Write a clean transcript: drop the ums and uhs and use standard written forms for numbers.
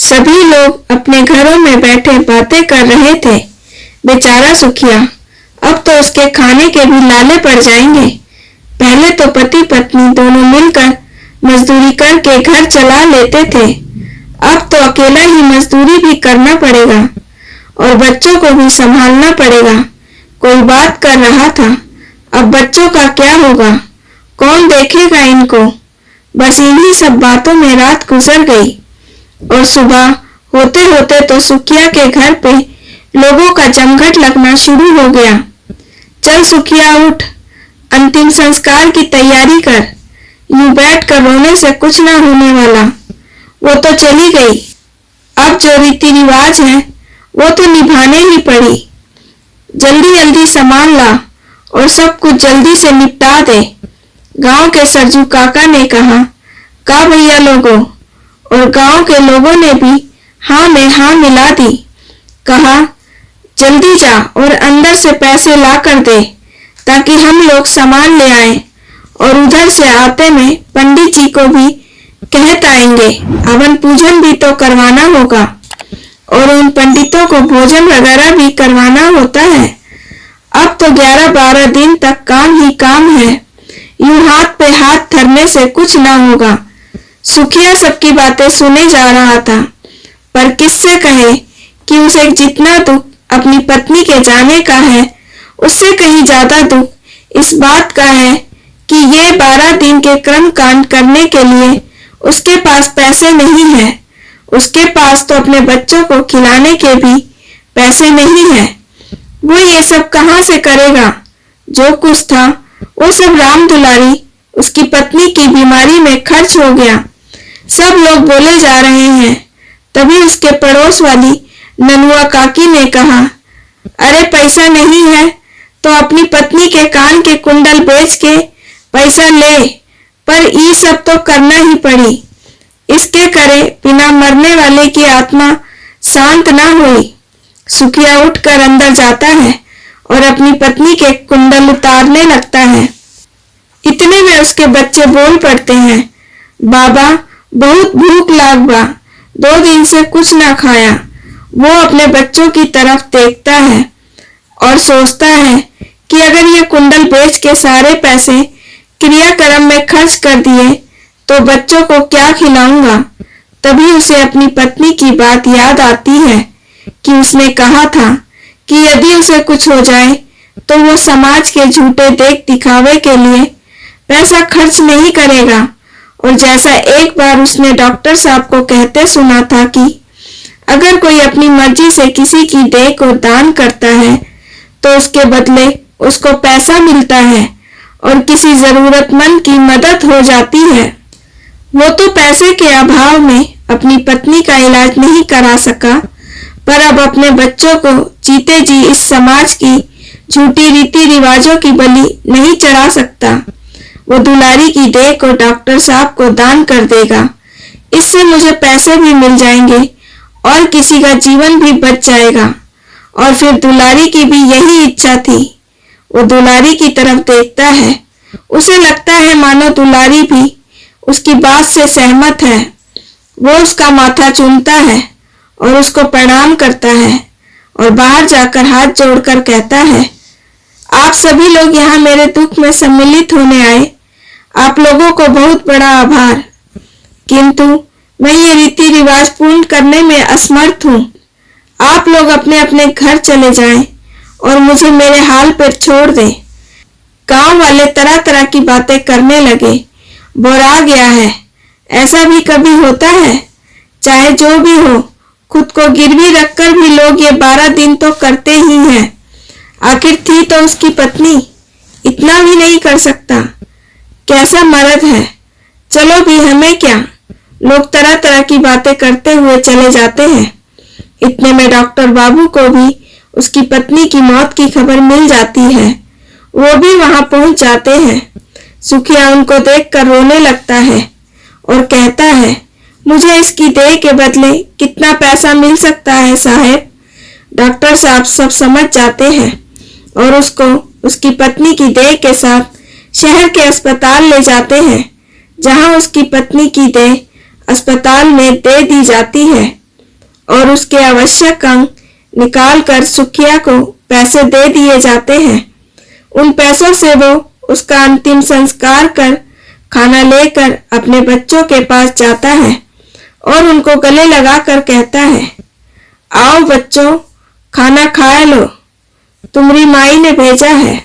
सभी लोग अपने घरों में बैठे बातें कर रहे थे। बेचारा सुखिया, अब तो उसके खाने के भी लाले पड़ जाएंगे। पहले तो पति पत्नी दोनों मिलकर मजदूरी करके घर चला लेते थे, अब तो अकेला ही मजदूरी भी करना पड़ेगा और बच्चों को भी संभालना पड़ेगा। कोई बात कर रहा था, अब बच्चों का क्या होगा, कौन देखेगा इनको। बस इन्हीं सब बातों में रात गुजर गई और सुबह होते होते तो सुखिया के घर पे लोगों का जमघट लगना शुरू हो गया। चल सुखिया उठ, अंतिम संस्कार की तैयारी कर, यूं बैठ कर रोने से कुछ ना होने वाला। वो तो चली गई, अब जो रीति रिवाज है वो तो निभाने ही पड़ी। जल्दी जल्दी सामान ला और सब कुछ जल्दी से निपटा दे। गांव के सरजू काका ने कहा, का भैया लोगों, और गांव के लोगों ने भी हाँ में हाँ मिला दी। कहा, जल्दी जा और अंदर से पैसे ला कर दे ताकि हम लोग सामान ले आए और उधर से आते में पंडित जी को भी कहत आएंगे। हवन पूजन भी तो करवाना होगा और उन पंडितों को भोजन वगैरह भी करवाना होता है। अब तो 11-12 दिन तक काम ही काम है, यूं हाथ पे हाथ धरने से कुछ ना होगा। सुखिया सबकी बातें सुने जा रहा था, पर किससे कहे कि उसे जितना दुख अपनी पत्नी के जाने का है, उससे कहीं ज्यादा दुख इस बात का है कि ये 12 दिन के कर्म कांड करने के लिए उसके पास पैसे नहीं है। उसके पास तो अपने बच्चों को खिलाने के भी पैसे नहीं है। वो ये सब कहाँ से करेगा। जो कुछ था वो सब राम दुलारी उसकी पत्नी की बीमारी में खर्च हो गया। सब लोग बोले जा रहे हैं। तभी उसके पड़ोस वाली ननुआ काकी ने कहा, अरे पैसा नहीं है तो अपनी पत्नी के कान के कुंडल बेच के पैसा ले, पर ये सब तो करना ही पड़ी। इसके करे बिना मरने वाले की आत्मा शांत ना हुई। सुखिया उठकर अंदर जाता है और अपनी पत्नी के कुंडल उतारने लगता है। इतने में उसके बच्चे बोल पड़ते हैं, बाबा बहुत भूख लाग बा, 2 दिन से कुछ ना खाया। वो अपने बच्चों की तरफ देखता है और सोचता है कि अगर ये कुंडल बेच के सारे पैसे क्रियाक्रम में खर्च कर दिए तो बच्चों को क्या खिलाऊंगा। तभी उसे अपनी पत्नी की बात याद आती है कि उसने कहा था कि यदि उसे कुछ हो जाए तो वो समाज के झूठे देख दिखावे के लिए पैसा खर्च नहीं करेगा। और जैसा एक बार उसने डॉक्टर साहब को कहते सुना था कि अगर कोई अपनी मर्जी से किसी की देह को दान करता है तो उसके बदले उसको पैसा मिलता है और किसी जरूरतमंद की मदद हो जाती है। वो तो पैसे के अभाव में अपनी पत्नी का इलाज नहीं करा सका, पर अब अपने बच्चों को जीते जी इस समाज की झूठी रीति रिवाजों की बलि नहीं चढ़ा सकता। वो दुलारी की देह को डॉक्टर साहब को दान कर देगा। इससे मुझे पैसे भी मिल जाएंगे और किसी का जीवन भी बच जाएगा। और फिर दुलारी की भी यही इच्छा थी। वो दुलारी की तरफ देखता है, उसे लगता है मानो दुलारी भी उसकी बात से सहमत है। वो उसका माथा चूमता है और उसको प्रणाम करता है और बाहर जाकर हाथ जोड़कर कहता है, आप सभी लोग यहाँ मेरे दुख में सम्मिलित होने आए, आप लोगों को बहुत बड़ा आभार। किंतु मैं ये रीति रिवाज पूर्ण करने में असमर्थ हूँ। आप लोग अपने अपने घर चले जाएं और मुझे मेरे हाल पर छोड़ दें। गांव वाले तरह तरह की बातें करने लगे। बोरा गया है, ऐसा भी कभी होता है। चाहे जो भी हो, खुद को गिरवी रखकर भी लोग ये 12 दिन तो करते ही हैं। आखिर थी तो उसकी पत्नी, इतना भी नहीं कर सकता। कैसा मर्द है, चलो भी हमें क्या। लोग तरह तरह की बातें करते हुए चले जाते हैं। इतने में डॉक्टर बाबू को भी उसकी पत्नी की मौत की खबर मिल जाती है। वो भी वहां पहुंच जाते हैं। सुखिया उनको देखकर रोने लगता है और कहता है, मुझे इसकी देह के बदले कितना पैसा मिल सकता है साहब। डॉक्टर साहब सब समझ जाते हैं और उसको उसकी पत्नी की देह के साथ शहर के अस्पताल ले जाते हैं, जहां उसकी पत्नी की देह अस्पताल में दे दी जाती है। और उसके आवश्यक अंग निकाल कर सुखिया को पैसे दे दिए जाते हैं। उन पैसों से वो उसका अंतिम संस्कार कर खाना लेकर अपने बच्चों के पास जाता है और उनको गले लगाकर कहता है, आओ बच्चों, खाना खा लो, तुम्हारी माई ने भेजा है।